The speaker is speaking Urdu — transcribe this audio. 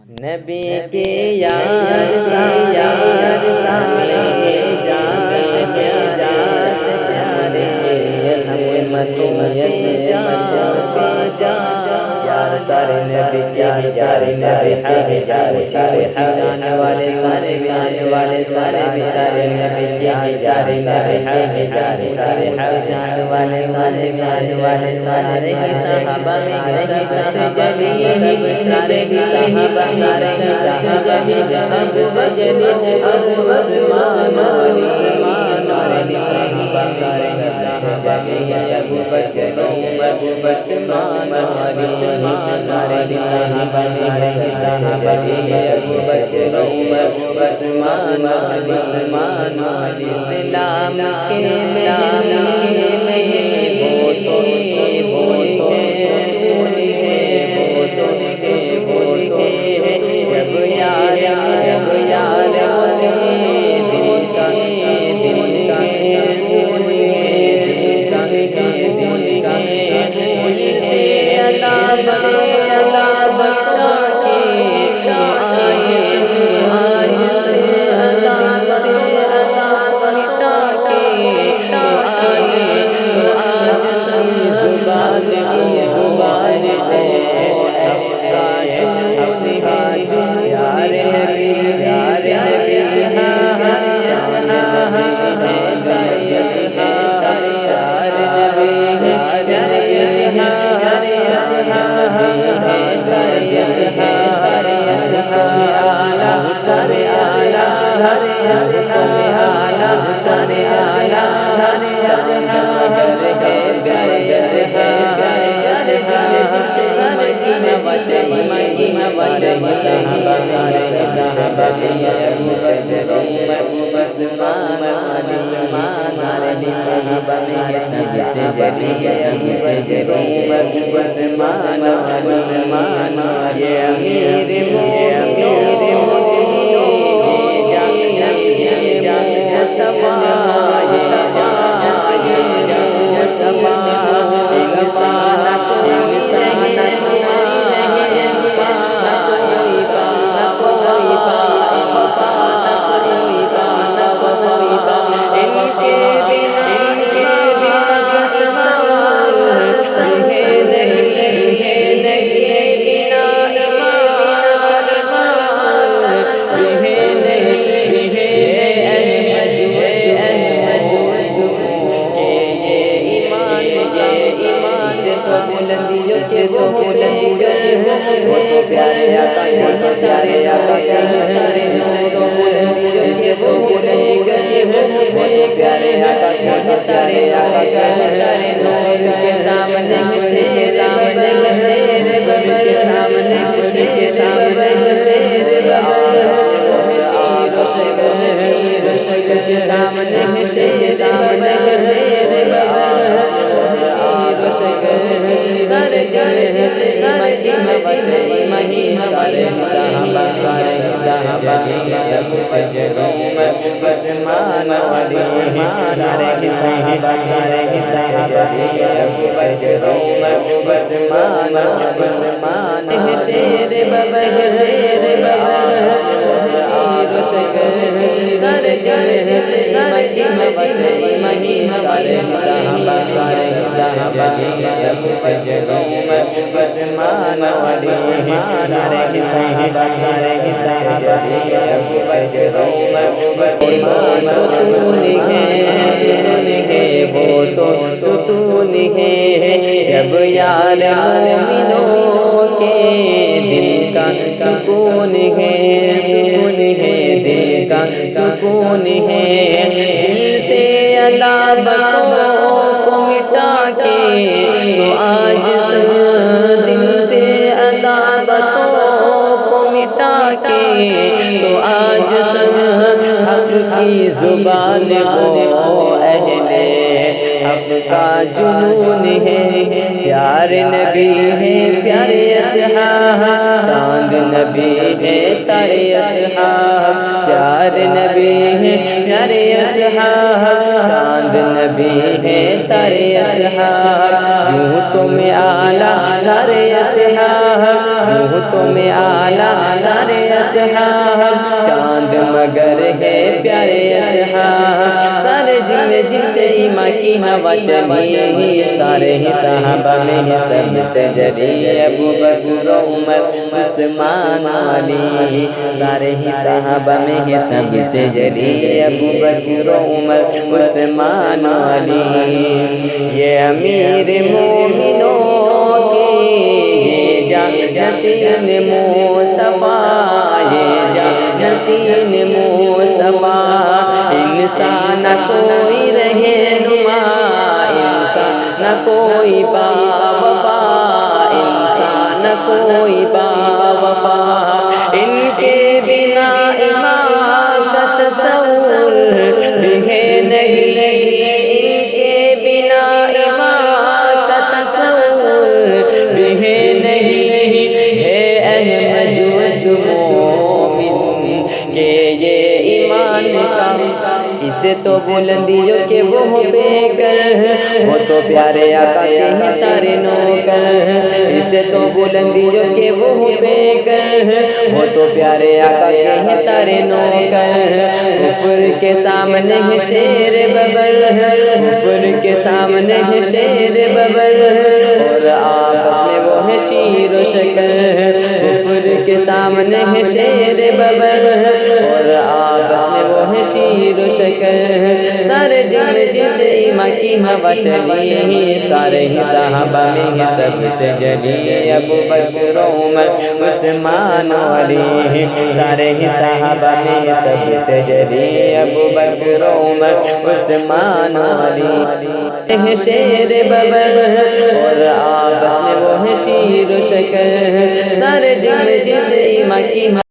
نبی کے یار سامنے جان سے پیارے ہم مدوں سے جان یار سارے نبی یار سارے نبی یار سارے شان والے سارے سارے نبی یار سارے نبی یار سارے شان والے سارے صحابہ میں سب سے جلی سارے صحابہ سارے صحابہ سب سے جلی ابو عثمان سارے صحابہ ابو بکر عمر عثمان سارے صحابہ ابو بکر عمر عثمان اسلام کے ستون ہے جب یار مومنوں کے دل کا سکون ہے دل کا سکون ہے دل سے عذابوں کو مٹا کے تو آج دل سے عذابوں کو مٹا کے تو آج حق کی زبان کو اہل حق کا جنون ہے پیار نبی ہے پیارے اصحاب چاند نبی ہے تارے اصحاب پیار نبی ہے پیارے اصحاب چاند نبی ہے تارے اصحاب یوں تم اعلیٰ سارے اصحاب روح تو میں آلہ سارے اصحاب چاند مگر ہے پیارے اصحاب سارے جن سے ایمان کی ہوا چلی سارے ہی صحابہ میں ہی سب سے جلی ابو بکر عمر عثمان علی سارے ہی صحابہ میں ہی سب سے جلی ابو بکر عمر عثمان علی یہ امیر مومنوں کی یہ جانشین مصطفیٰ یہ جانشین مصطفیٰ انسان کوئی رہنما انسان نہ کوئی با وفا انسان نہ کوئی با وفا ان کے بنا ایمان کا تصور ہے نہیں ان کے بنا ایمان کا تصور ہے نہیں ہے اہم جز مومن کہ یہ ایمان کا اسے تو بلندیوں کے وہ بے کر وہ تو پیارے آقا کے ہی سارے نوکر اسے تو بلندیوں کے وہ بے کر وہ تو پیارے آقا کے ہی سارے نوکر کفر کے سامنے ہے شیر ببر کفر کے سامنے ہے شیر ببر اور آپس میں وہ ہے شیر و شکر کفر کے سامنے ہے شیر ببر اور آپس میں وہ ہے شیر و شکر سارے جس ایمان کی ہوا چلی سارے ہی صحابہ میں ہی سب سے جلی ابو بکر عمر عثمان علی سارے ہی صحابہ میں ہی سب سے جلی ابو بکر عمر عثمان علی شیر ببر اور آپس میں وہ ہے شیر و شکر سارے جس ایمان کی